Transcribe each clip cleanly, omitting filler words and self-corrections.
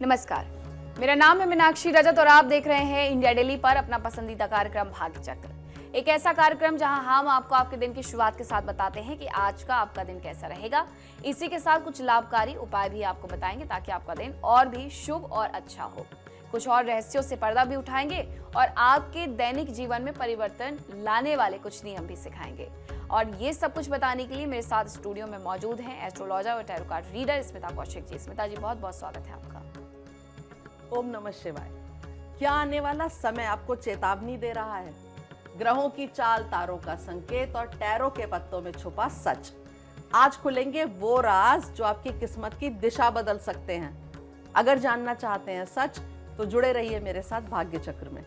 नमस्कार, मेरा नाम है मीनाक्षी रजत और आप देख रहे हैं इंडिया डेली पर अपना पसंदीदा कार्यक्रम भाग्य चक्र। एक ऐसा कार्यक्रम जहां हम आपको आपके दिन की शुरुआत के साथ बताते हैं कि आज का आपका दिन कैसा रहेगा। इसी के साथ कुछ लाभकारी उपाय भी आपको बताएंगे ताकि आपका दिन और भी शुभ और अच्छा हो। कुछ और रहस्यों से पर्दा भी उठाएंगे और आपके दैनिक जीवन में परिवर्तन लाने वाले कुछ नियम भी सिखाएंगे। और ये सब कुछ बताने के लिए मेरे साथ स्टूडियो में मौजूद हैं एस्ट्रोलॉजर और tarot card reader Smita Kaushik ji. Smita ji, बहुत बहुत स्वागत है आपका। ओम नमः शिवाय। क्या आने वाला समय आपको चेतावनी दे रहा है? ग्रहों की चाल, तारों का संकेत और टैरो के पत्तों में छुपा सच। आज खुलेंगे वो राज जो आपकी किस्मत की दिशा बदल सकते हैं। अगर जानना चाहते हैं सच तो जुड़े रहिए मेरे साथ भाग्य चक्र में।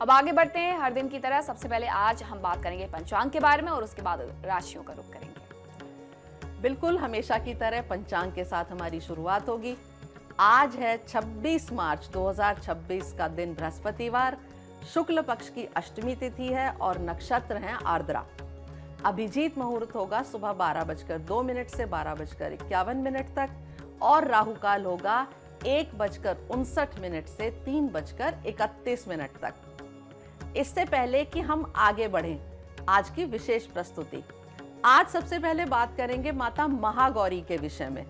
अब आगे बढ़ते हैं। हर दिन की तरह सबसे पहले आज हम बात करेंगे पंचांग के बारे में और उसके बाद राशियों का रुख करेंगे। बिल्कुल हमेशा की तरह पंचांग के साथ हमारी शुरुआत होगी। आज है 26 मार्च 2026 का दिन, बृहस्पतिवार। शुक्ल पक्ष की अष्टमी तिथि है और नक्षत्र हैं आर्द्रा। अभिजीत मुहूर्त होगा सुबह 12:02 से 12:51 तक और राहु काल होगा 1:59 से 3:31 तक। इससे पहले कि हम आगे बढ़ें, आज की विशेष प्रस्तुति। आज सबसे पहले बात करेंगे माता महागौरी के विषय में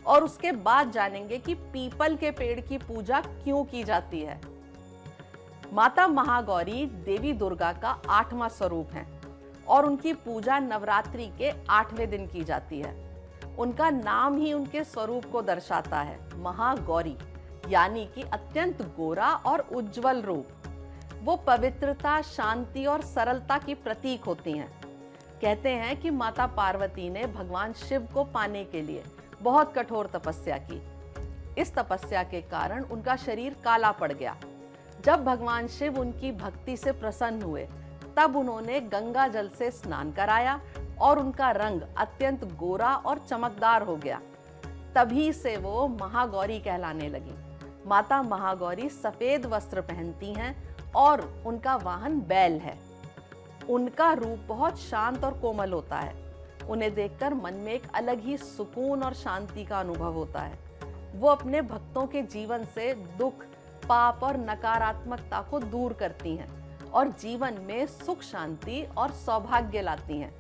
और उसके बाद जानेंगे कि पीपल के पेड़ की पूजा क्यों की जाती है। माता महागौरी देवी दुर्गा का 8वां स्वरूप है और उनकी पूजा नवरात्रि के 8वें दिन की जाती है। उनका नाम ही उनके स्वरूप को दर्शाता है, महागौरी, यानी कि अत्यंत गोरा और उज्जवल रूप। वो पवित्रता, शांति और सरलता की प्रतीक होती हैं। कहते हैं कि माता पार्वती ने भगवान शिव को पाने के लिए बहुत कठोर तपस्या की। इस तपस्या के कारण उनका शरीर काला पड़ गया। जब भगवान शिव उनकी भक्ति से प्रसन्न हुए तब उन्होंने गंगा जल से स्नान कराया और उनका रंग अत्यंत गोरा और चमकदार हो गया। तभी से वो महागौरी कहलाने लगी। माता महागौरी सफेद वस्त्र पहनती हैं और उनका वाहन बैल है। उनका रूप बहुत शांत और कोमल होता है। उन्हें देखकर मन में एक अलग ही सुकून और शांति का अनुभव होता है। वो अपने भक्तों के जीवन से दुख, पाप और नकारात्मकता को दूर करती हैं और जीवन में सुख, शांति और सौभाग्य लाती हैं।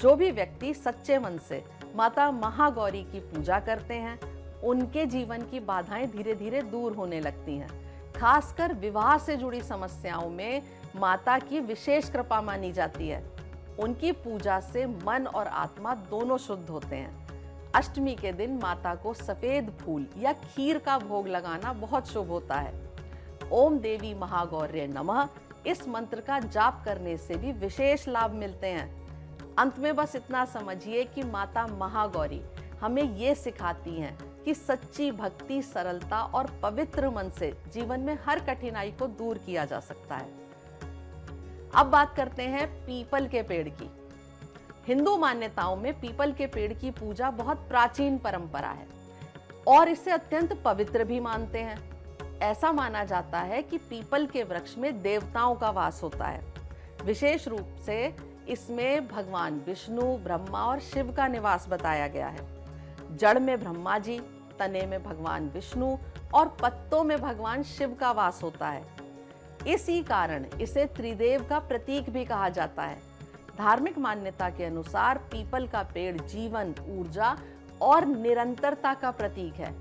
जो भी व्यक्ति सच्चे मन से माता महागौरी की पूजा करते हैं, उनके जीवन की बाधाएं धीरे धीरे दूर होने लगती हैं। खासकर विवाह से जुड़ी समस्याओं में माता की विशेष कृपा मानी जाती है। उनकी पूजा से मन और आत्मा दोनों शुद्ध होते हैं। अष्टमी के दिन माता को सफेद फूल या खीर का भोग लगाना बहुत शुभ होता है। ओम देवी महागौर्य नमः, इस मंत्र का जाप करने से भी विशेष लाभ मिलते हैं। अंत में बस इतना समझिए कि माता महागौरी हमें ये सिखाती हैं कि सच्ची भक्ति, सरलता और पवित्र मन से जीवन में हर कठिनाई को दूर किया जा सकता है। अब बात करते हैं पीपल के पेड़ की। हिंदू मान्यताओं में पीपल के पेड़ की पूजा बहुत प्राचीन परंपरा है और इसे अत्यंत पवित्र भी मानते हैं। ऐसा माना जाता है कि पीपल के वृक्ष में देवताओं का वास होता है। विशेष रूप से इसमें भगवान विष्णु, ब्रह्मा और शिव का निवास बताया गया है। जड़ में ब्रह्मा जी, तने में भगवान विष्णु और पत्तों में भगवान शिव का वास होता है। इसी कारण इसे त्रिदेव का प्रतीक भी कहा जाता है। धार्मिक मान्यता के अनुसार पीपल का पेड़ जीवन, ऊर्जा और निरंतरता का प्रतीक है।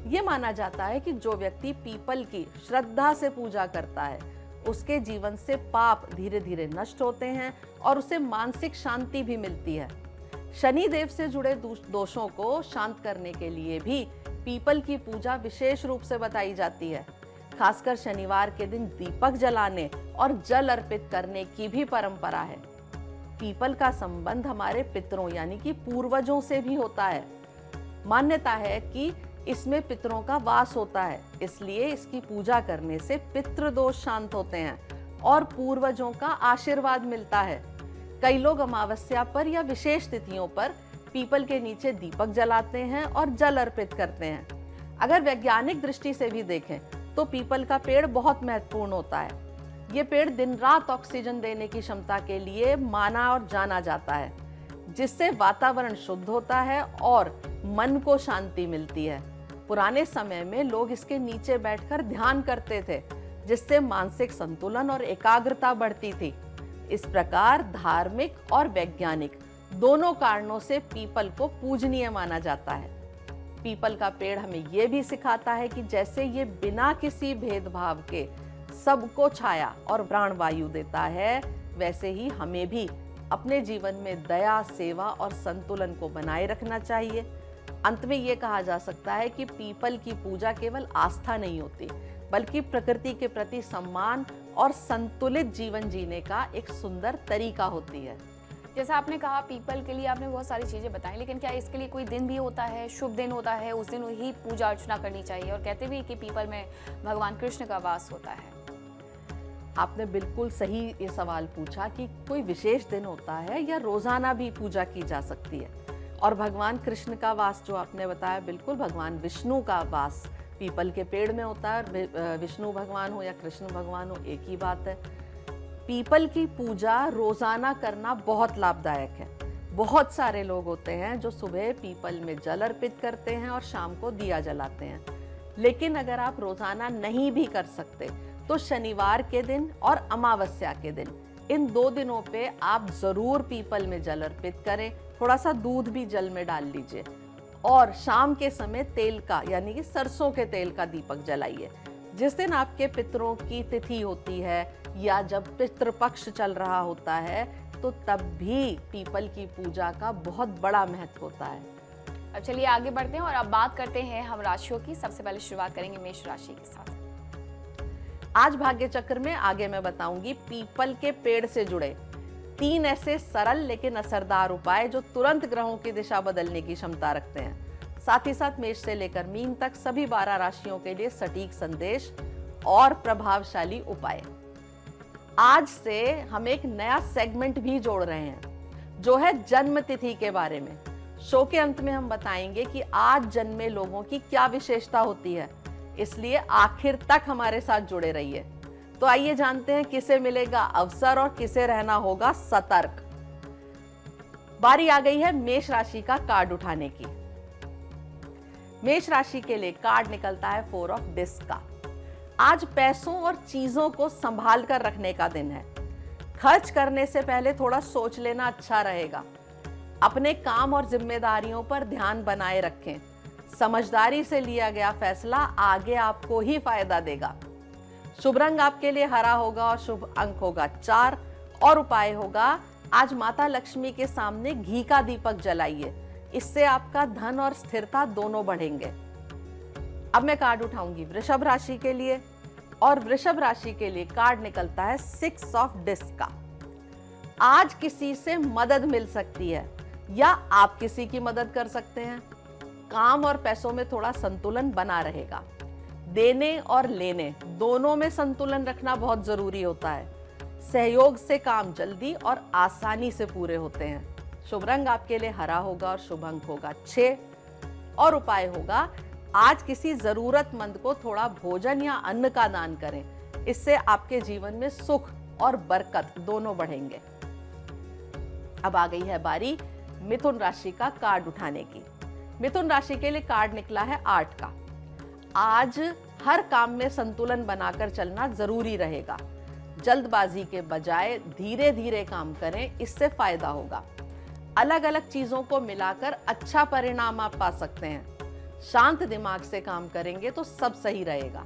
ये माना जाता है कि जो व्यक्ति पीपल की श्रद्धा से पूजा करता है, उसके जीवन से पाप धीरे धीरे नष्ट होते हैं और उसे मानसिक शांति भी मिलती है। शनि देव से जुड़े दोषों को शांत करने के लिए भी पीपल की पूजा विशेष रूप से बताई जाती है। खासकर शनिवार के दिन दीपक जलाने और जल अर्पित करने की भी परंपरा है। पीपल का संबंध हमारे पितरों यानी कि पूर्वजों से भी होता है। मान्यता है कि इसमें पितरों का वास होता है, इसलिए इसकी पूजा करने से पितृदोष शांत होते हैं और पूर्वजों का आशीर्वाद मिलता है। कई लोग अमावस्या पर या विशेष तिथियों पर पीपल के नीचे दीपक जलाते हैं और जल अर्पित करते हैं। अगर वैज्ञानिक दृष्टि से भी देखें तो पीपल का पेड़ बहुत महत्वपूर्ण होता है। ये पेड़ दिन रात ऑक्सीजन देने की क्षमता के लिए माना और जाना जाता है, जिससे वातावरण शुद्ध होता है और मन को शांति मिलती है। पुराने समय में लोग इसके नीचे बैठकर ध्यान करते थे, जिससे मानसिक संतुलन और एकाग्रता बढ़ती थी। इस प्रकार धार्मिक और वैज्ञानिक दोनों कारणों से पीपल को पूजनीय माना जाता है। पीपल का पेड़ हमें यह भी सिखाता है कि जैसे ये बिना किसी भेदभाव के सबको छाया और प्राणवायु देता है, वैसे ही हमें भी अपने जीवन में दया, सेवा और संतुलन को बनाए रखना चाहिए। अंत में ये कहा जा सकता है कि पीपल की पूजा केवल आस्था नहीं होती, बल्कि प्रकृति के प्रति सम्मान और संतुलित जीवन जीने का एक सुंदर तरीका होती है। जैसा आपने कहा पीपल के लिए आपने बहुत सारी चीजें बताई, लेकिन क्या इसके लिए कोई दिन भी होता है, शुभ दिन होता है, उस दिन ही पूजा अर्चना करनी चाहिए? और कहते भी कि पीपल में भगवान कृष्ण का वास होता है। आपने बिल्कुल सही ये सवाल पूछा कि कोई विशेष दिन होता है या रोजाना भी पूजा की जा सकती है। और भगवान कृष्ण का वास जो आपने बताया, बिल्कुल भगवान विष्णु का वास पीपल के पेड़ में होता है। विष्णु भगवान हो या कृष्ण भगवान हो, एक ही बात है। पीपल की पूजा रोजाना करना बहुत लाभदायक है। बहुत सारे लोग होते हैं जो सुबह पीपल में जल अर्पित करते हैं और शाम को दिया जलाते हैं। लेकिन अगर आप रोजाना नहीं भी कर सकते तो शनिवार के दिन और अमावस्या के दिन, इन 2 दिनों पे आप जरूर पीपल में जल अर्पित करें। थोड़ा सा दूध भी जल में डाल लीजिए और शाम के समय तेल का, यानी कि सरसों के तेल का दीपक जलाइए। जिस दिन आपके पितरों की तिथि होती है या जब पितृपक्ष चल रहा होता है, तो तब भी पीपल की पूजा का बहुत बड़ा महत्व होता है। अब चलिए आगे बढ़ते हैं और अब बात करते हैं हम राशियों की। सबसे पहले शुरुआत करेंगे मेष राशि के साथ। आज भाग्य चक्र में आगे मैं बताऊंगी पीपल के पेड़ से जुड़े 3 ऐसे सरल लेकिन असरदार उपाय जो तुरंत ग्रहों की दिशा बदलने की क्षमता रखते हैं। साथ ही साथ मेष से लेकर मीन तक सभी 12 राशियों के लिए सटीक संदेश और प्रभावशाली उपाय। आज से हम एक नया सेगमेंट भी जोड़ रहे हैं जो है जन्म तिथि के बारे में। शो के अंत में हम बताएंगे कि आज जन्मे लोगों की क्या विशेषता होती है, इसलिए आखिर तक हमारे साथ जुड़े रहिए। तो आइए जानते हैं किसे मिलेगा अवसर और किसे रहना होगा सतर्क। बारी आ गई है मेष राशि का कार्ड उठाने की। मेष राशि के लिए कार्ड निकलता है 4 ऑफ डिस्क का। आज पैसों और चीजों को संभाल कर रखने का दिन है। खर्च करने से पहले थोड़ा सोच लेना अच्छा रहेगा। अपने काम और जिम्मेदारियों पर ध्यान बनाए रखें। समझदारी से लिया गया फैसला आगे आपको ही फायदा देगा। शुभ रंग आपके लिए हरा होगा और शुभ अंक होगा 4 और उपाय होगा आज माता लक्ष्मी के सामने घी का दीपक जलाइए। इससे आपका धन और स्थिरता दोनों बढ़ेंगे। अब मैं कार्ड उठाऊंगी वृषभ राशि के लिए और वृषभ राशि के लिए कार्ड निकलता है 6 ऑफ डिस्क का। आज किसी से मदद मिल सकती है या आप किसी की मदद कर सकते हैं। काम और पैसों में थोड़ा संतुलन बना रहेगा। देने और लेने दोनों में संतुलन रखना बहुत जरूरी होता है। सहयोग से काम जल्दी और आसानी से पूरे होते हैं। शुभ रंग आपके लिए हरा होगा और शुभ अंक होगा 6 और उपाय होगा आज किसी जरूरतमंद को थोड़ा भोजन या अन्न का दान करें। इससे आपके जीवन में सुख और बरकत दोनों बढ़ेंगे। अब आ गई है बारी मिथुन राशि का कार्ड उठाने की। मिथुन राशि के लिए कार्ड निकला है 8 का। आज हर काम में संतुलन बनाकर चलना जरूरी रहेगा। जल्दबाजी के बजाय धीरे धीरे काम करें, इससे फायदा होगा। अलग अलग चीजों को मिलाकर अच्छा परिणाम आप पा सकते हैं। शांत दिमाग से काम करेंगे तो सब सही रहेगा।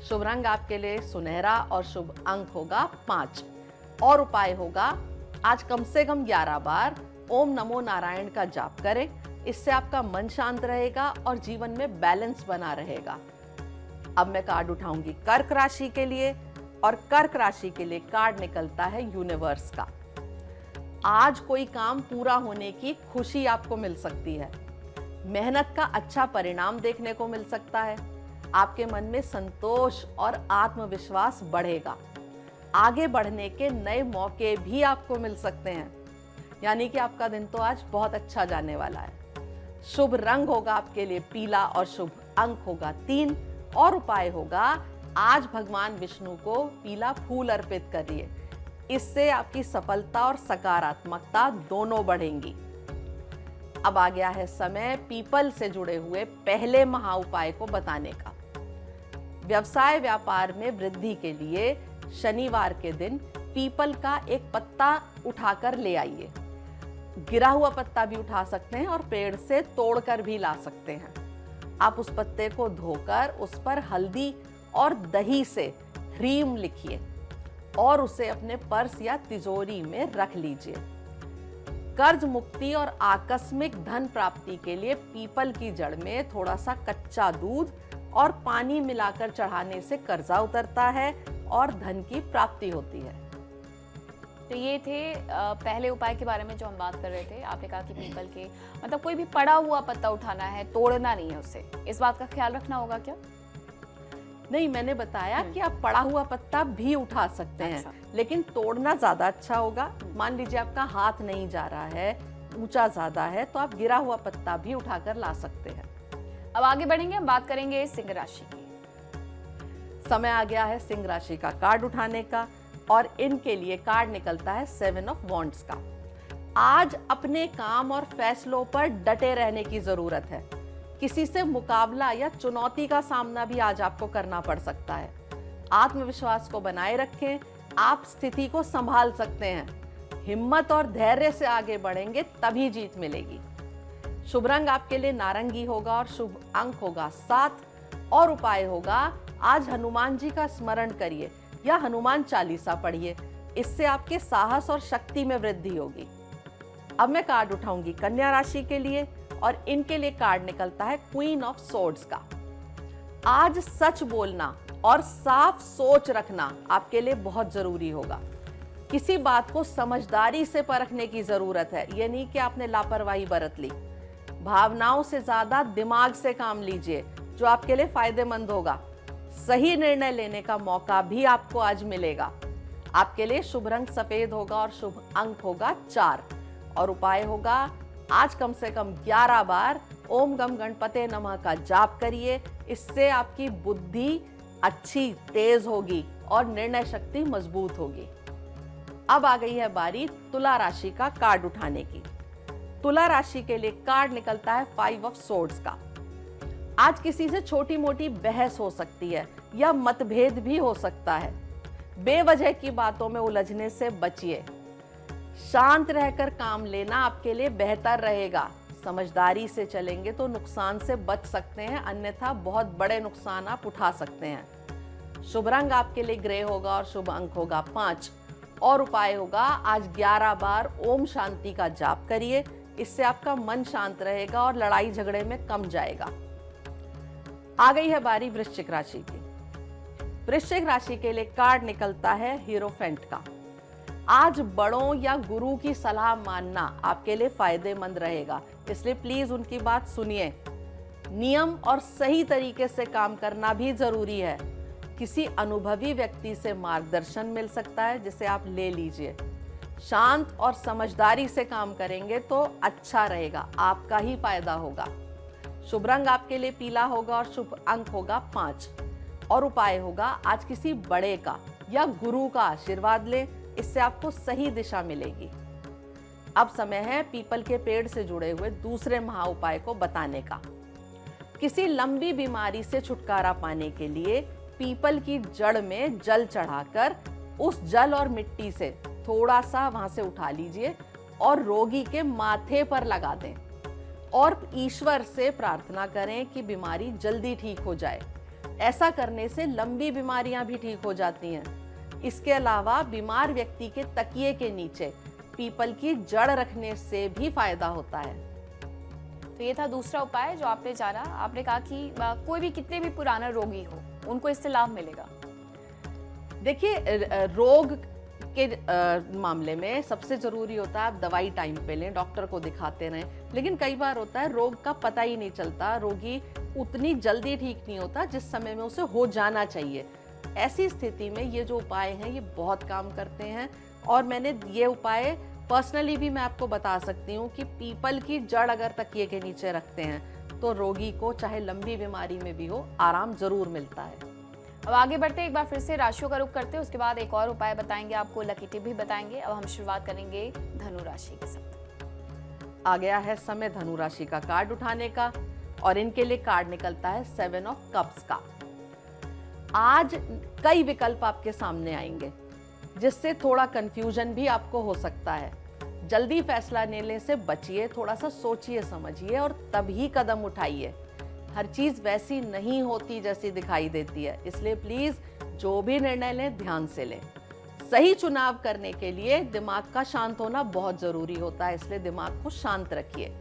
शुभ रंग आपके लिए सुनहरा और शुभ अंक होगा 5 और उपाय होगा आज कम से कम 11 बार ओम नमो नारायण का जाप करें। इससे आपका मन शांत रहेगा और जीवन में बैलेंस बना रहेगा। अब मैं कार्ड उठाऊंगी कर्क राशि के लिए और कर्क राशि के लिए कार्ड निकलता है यूनिवर्स का। आज कोई काम पूरा होने की खुशी आपको मिल सकती है। मेहनत का अच्छा परिणाम देखने को मिल सकता है। आपके मन में संतोष और आत्मविश्वास बढ़ेगा। आगे बढ़ने के नए मौके भी आपको मिल सकते हैं। यानी कि आपका दिन तो आज बहुत अच्छा जाने वाला है। शुभ रंग होगा आपके लिए पीला और शुभ अंक होगा 3 और उपाय होगा आज भगवान विष्णु को पीला फूल अर्पित करिए। इससे आपकी सफलता और सकारात्मकता दोनों बढ़ेंगी। अब आ गया है समय पीपल से जुड़े हुए पहले महा उपाय को बताने का। व्यवसाय व्यापार में वृद्धि के लिए शनिवार के दिन पीपल का एक पत्ता उठाकर ले आइए। गिरा हुआ पत्ता भी उठा सकते हैं और पेड़ से तोड़कर भी ला सकते हैं। आप उस पत्ते को धोकर उस पर हल्दी और दही से ह्रीम लिखिए और उसे अपने पर्स या तिजोरी में रख लीजिए। कर्ज मुक्ति और आकस्मिक धन प्राप्ति के लिए पीपल की जड़ में थोड़ा सा कच्चा दूध और पानी मिलाकर चढ़ाने से कर्जा उतरता है और धन की प्राप्ति होती है। तो ये थे पहले उपाय के बारे में जो हम बात कर रहे थे। आपने कहा कि पीपल के मतलब कोई भी पड़ा हुआ पत्ता उठाना है, तोड़ना नहीं है उसे, इस बात का ख्याल रखना होगा क्या? नहीं, मैंने बताया कि आप पड़ा हुआ पत्ता भी उठा सकते हैं, लेकिन तोड़ना ज्यादा अच्छा होगा। मान लीजिए आपका हाथ नहीं जा रहा है, ऊंचा ज्यादा है, तो आप गिरा हुआ पत्ता भी उठाकर ला सकते हैं। अब आगे बढ़ेंगे, हम बात करेंगे सिंह राशि की। समय आ गया है सिंह राशि का कार्ड उठाने का और इनके लिए कार्ड निकलता है 7 ऑफ वॉन्ड्स का। आज अपने काम और फैसलों पर डटे रहने की जरूरत है। किसी से मुकाबला या चुनौती का सामना भी आज आपको करना पड़ सकता है। आत्मविश्वास को बनाए रखें, आप स्थिति को संभाल सकते हैं। हिम्मत और धैर्य से आगे बढ़ेंगे तभी जीत मिलेगी। शुभ रंग आपके लिए नारंगी होगा और शुभ अंक होगा 7 और उपाय होगा आज हनुमान जी का स्मरण करिए या हनुमान चालीसा पढ़िए। इससे आपके साहस और शक्ति में वृद्धि होगी। अब मैं कार्ड उठाऊंगी कन्या राशि के लिए और इनके लिए कार्ड निकलता है क्वीन ऑफ सोर्ड्स का। आज सच बोलना और साफ सोच रखना आपके लिए बहुत जरूरी होगा। किसी बात को समझदारी से परखने की जरूरत है। ये नहीं कि आपने लापरवाही बरत ली। भावनाओं से ज्यादा दिमाग से काम लीजिए जो आपके लिए फायदेमंद होगा। सही निर्णय लेने का मौका भी आपको आज मिलेगा। आपके लिए शुभ रंग सफेद होगा और शुभ अंक होगा 4 और उपाय होगा आज कम से कम 11 बार ओम गम गणपते नमः का जाप करिए। इससे आपकी बुद्धि अच्छी तेज होगी और निर्णय शक्ति मजबूत होगी। अब आ गई है बारी तुला राशि का कार्ड उठाने की। तुला राशि के लिए कार्ड निकलता है 5 ऑफ सोर्ड्स का। आज किसी से छोटी मोटी बहस हो सकती है या मतभेद भी हो सकता है। बेवजह की बातों में उलझने से बचिए। शांत रहकर काम लेना आपके लिए बेहतर रहेगा। समझदारी से चलेंगे तो नुकसान से बच सकते हैं, अन्यथा बहुत बड़े नुकसान आप उठा सकते हैं। शुभ रंग आपके लिए ग्रे होगा और शुभ अंक होगा 5 और उपाय होगा आज 11 बार ओम शांति का जाप करिए। इससे आपका मन शांत रहेगा और लड़ाई झगड़े में कम जाएगा। आ गई है बारी वृश्चिक राशि की। वृश्चिक राशि के लिए कार्ड निकलता है हीरोफेंट का। आज बड़ों या गुरु की सलाह मानना आपके लिए फायदेमंद रहेगा, इसलिए प्लीज उनकी बात सुनिए। नियम और सही तरीके से काम करना भी जरूरी है। किसी अनुभवी व्यक्ति से मार्गदर्शन मिल सकता है जिसे आप ले लीजिए। शांत और समझदारी से काम करेंगे तो अच्छा रहेगा, आपका ही फायदा होगा। शुभ रंग आपके लिए पीला होगा और शुभ अंक होगा 5 और उपाय होगा आज किसी बड़े का या गुरु का आशीर्वाद लें। इससे आपको सही दिशा मिलेगी। अब समय है पीपल के पेड़ से जुड़े हुए दूसरे महा उपाय को बताने का। किसी लंबी बीमारी से छुटकारा पाने के लिए पीपल की जड़ में जल चढ़ाकर उस जल और मिट्टी से थोड़ा सा वहां से उठा लीजिए और रोगी के माथे पर लगा दें और ईश्वर से प्रार्थना करें कि बीमारी जल्दी ठीक हो जाए। ऐसा करने से लंबी बीमारियां भी ठीक हो जाती हैं। इसके अलावा बीमार व्यक्ति के तकिए के नीचे पीपल की जड़ रखने से भी फायदा होता है। तो ये था दूसरा उपाय जो आपने जाना। आपने कहा कि कोई भी कितने भी पुराना रोगी हो उनको इससे लाभ मिलेगा। देखिए, रोग के मामले में सबसे जरूरी होता है आप दवाई टाइम पे लें, डॉक्टर को दिखाते रहें। लेकिन कई बार होता है रोग का पता ही नहीं चलता, रोगी उतनी जल्दी ठीक नहीं होता जिस समय में उसे हो जाना चाहिए। ऐसी स्थिति में ये जो उपाय हैं ये बहुत काम करते हैं और मैंने ये उपाय पर्सनली भी मैं आपको बता सकती हूँ कि पीपल की जड़ अगर तकिए के नीचे रखते हैं तो रोगी को चाहे लंबी बीमारी में भी हो आराम जरूर मिलता है। अब आगे बढ़ते एक बार फिर से राशियों का रुख करते हैं, उसके बाद एक और उपाय बताएंगे आपको, लकी टिप भी बताएंगे। अब हम शुरुआत करेंगे धनु राशि के साथ। आ गया है समय धनु राशि का कार्ड उठाने का और इनके लिए कार्ड निकलता है 7 ऑफ कप्स का। आज कई विकल्प आपके सामने आएंगे जिससे थोड़ा कंफ्यूजन भी आपको हो सकता है। जल्दी फैसला लेने से बचिए, थोड़ा सा सोचिए समझिए और तभी कदम उठाइए। हर चीज वैसी नहीं होती जैसी दिखाई देती है, इसलिए प्लीज जो भी निर्णय लें ध्यान से लें। सही चुनाव करने के लिए दिमाग का शांत होना बहुत जरूरी होता है, इसलिए दिमाग को शांत रखिए।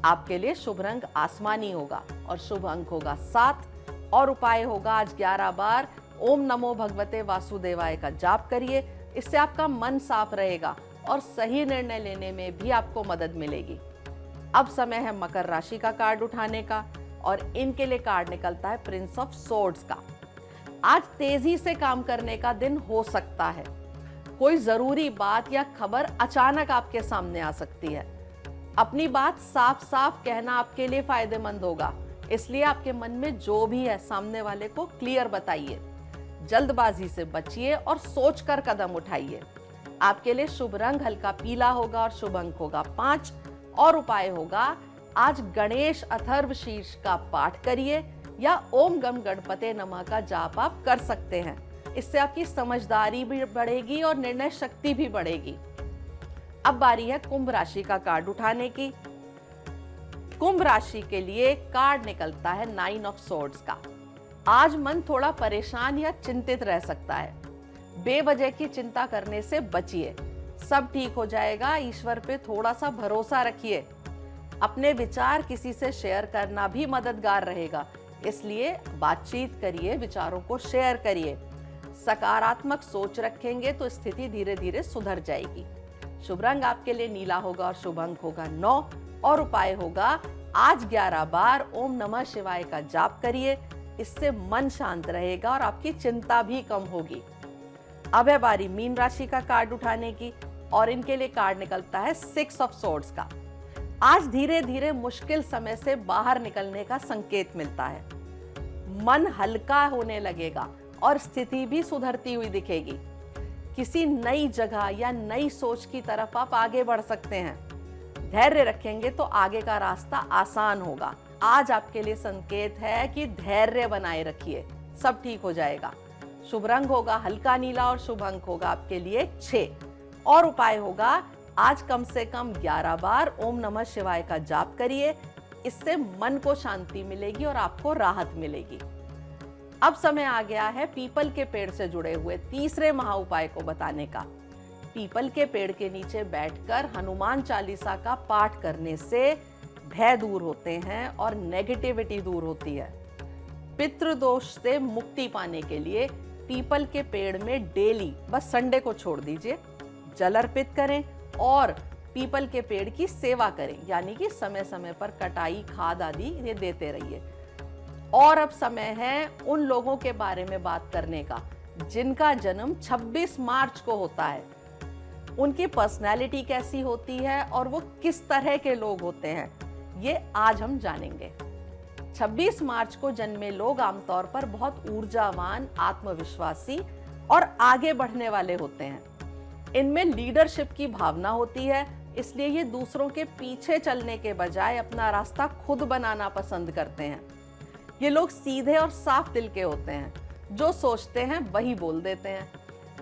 आपके लिए शुभ रंग आसमानी होगा और शुभ अंक होगा 7 और उपाय होगा आज 11 बार ओम नमो भगवते वासुदेवाय का जाप करिए। इससे आपका मन साफ रहेगा और सही निर्णय लेने में भी आपको मदद मिलेगी। अब समय है मकर राशि का कार्ड उठाने का और इनके लिए कार्ड निकलता है प्रिंस ऑफ सोर्ड्स का। आज तेजी से काम करने का दिन हो सकता है। कोई जरूरी बात या खबर अचानक आपके सामने आ सकती है। अपनी बात साफ साफ कहना आपके लिए फायदेमंद होगा, इसलिए आपके मन में जो भी है सामने वाले को क्लियर बताइए। जल्दबाजी से बचिए और सोचकर कदम उठाइए। आपके लिए शुभ रंग हल्का पीला होगा और शुभ अंक होगा 5 और उपाय होगा आज गणेश अथर्व शीर्ष का पाठ करिए या ओम गम गणपते नमः का जाप आप कर सकते हैं। इससे आपकी समझदारी भी बढ़ेगी और निर्णय शक्ति भी बढ़ेगी। अब बारी है कुंभ राशि का कार्ड उठाने की। कुंभ राशि के लिए कार्ड निकलता है 9 ऑफ सोर्ड्स का। आज मन थोड़ा परेशान या चिंतित रह सकता है। बेवजह की चिंता करने से बचिए, सब ठीक हो जाएगा। ईश्वर पे थोड़ा सा भरोसा रखिए। अपने विचार किसी से शेयर करना भी मददगार रहेगा, इसलिए बातचीत करिए, विचारों को शेयर करिए। सकारात्मक सोच रखेंगे तो स्थिति धीरे धीरे सुधर जाएगी। शुभ रंग आपके लिए नीला होगा और शुभ अंक होगा 9 और उपाय होगा आज 11 बार ओम नमः शिवाय का जाप करिए। इससे मन शांत रहेगा और आपकी चिंता भी कम होगी। अब है बारी मीन राशि का कार्ड उठाने की और इनके लिए कार्ड निकलता है 6 ऑफ सोर्ड्स का। आज धीरे धीरे मुश्किल समय से बाहर निकलने का संकेत मिलता है। मन हल्का होने लगेगा और स्थिति भी सुधरती हुई दिखेगी। किसी नई जगह या नई सोच की तरफ आप आगे बढ़ सकते हैं। धैर्य रखेंगे तो आगे का रास्ता आसान होगा। आज आपके लिए संकेत है कि धैर्य बनाए रखिए, सब ठीक हो जाएगा। शुभ रंग होगा हल्का नीला और शुभ अंक होगा आपके लिए 6 और उपाय होगा आज कम से कम 11 बार ओम नमः शिवाय का जाप करिए। इससे मन को शांति मिलेगी और आपको राहत मिलेगी। अब समय आ गया है पीपल के पेड़ से जुड़े हुए तीसरे महा उपाय को बताने का। पीपल के पेड़ के नीचे बैठकर हनुमान चालीसा का पाठ करने से भय दूर होते हैं और नेगेटिविटी दूर होती है। पितृदोष से मुक्ति पाने के लिए पीपल के पेड़ में डेली, बस संडे को छोड़ दीजिए, जल अर्पित करें और पीपल के पेड़ की सेवा करें, यानी कि समय समय पर कटाई, खाद आदि ये देते रहिए। और अब समय है उन लोगों के बारे में बात करने का जिनका जन्म 26 मार्च को होता है। उनकी पर्सनैलिटी कैसी होती है और वो किस तरह के लोग होते हैं, ये आज हम जानेंगे। 26 मार्च को जन्मे लोग आमतौर पर बहुत ऊर्जावान, आत्मविश्वासी और आगे बढ़ने वाले होते हैं। इनमें लीडरशिप की भावना होती है, इसलिए ये दूसरों के पीछे चलने के बजाय अपना रास्ता खुद बनाना पसंद करते हैं। ये लोग सीधे और साफ दिल के होते हैं, जो सोचते हैं वही बोल देते हैं।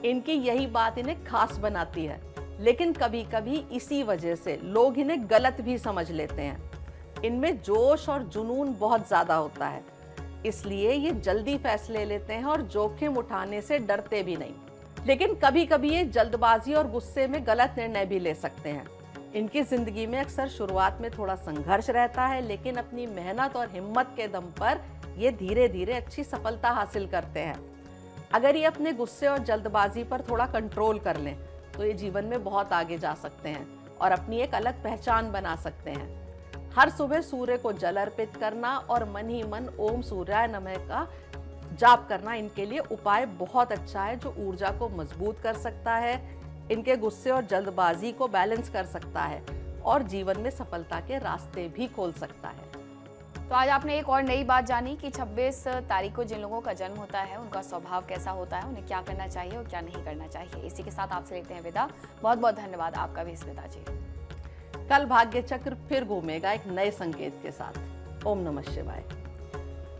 इनकी यही बात इन्हें खास बनाती है, लेकिन कभी कभी इसी वजह से लोग इन्हें गलत भी समझ लेते हैं। इनमें जोश और जुनून बहुत ज्यादा होता है, इसलिए ये जल्दी फैसले लेते हैं और जोखिम उठाने से डरते भी नहीं। लेकिन कभी कभी ये जल्दबाजी और गुस्से में गलत निर्णय भी ले सकते हैं। इनकी जिंदगी में अक्सर शुरुआत में थोड़ा संघर्ष रहता है, लेकिन अपनी मेहनत और हिम्मत के दम पर ये धीरे धीरे अच्छी सफलता हासिल करते हैं। अगर ये अपने गुस्से और जल्दबाजी पर थोड़ा कंट्रोल कर लें तो ये जीवन में बहुत आगे जा सकते हैं और अपनी एक अलग पहचान बना सकते हैं। हर सुबह सूर्य को जल अर्पित करना और मन ही मन ओम सूर्याय नमः का जाप करना इनके लिए उपाय बहुत अच्छा है, जो ऊर्जा को मजबूत कर सकता है, इनके गुस्से और जल्दबाजी को बैलेंस कर सकता है और जीवन में सफलता के रास्ते भी खोल सकता है। तो आज आपने एक और नई बात जानी कि 26 तारीख को जिन लोगों का जन्म होता है उनका स्वभाव कैसा होता है, उन्हें क्या करना चाहिए और क्या नहीं करना चाहिए। इसी के साथ आपसे लेते हैं विदा। बहुत बहुत धन्यवाद आपका भी इस विदा जी। कल भाग्य चक्र फिर घूमेगा एक नए संकेत के साथ। ओम नमः शिवाय।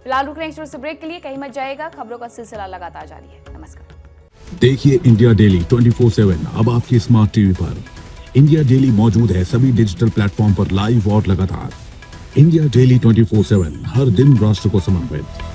फिलहाल रुक रहे हैं छोटे से ब्रेक के लिए, कहीं मत जाएगा, खबरों का सिलसिला लगातार जारी है। नमस्कार। देखिए इंडिया डेली 24/7 अब आपकी स्मार्ट टीवी पर। इंडिया डेली मौजूद है सभी डिजिटल प्लेटफॉर्म पर लाइव और लगातार। इंडिया डेली 24/7 हर दिन राष्ट्र को समर्पित।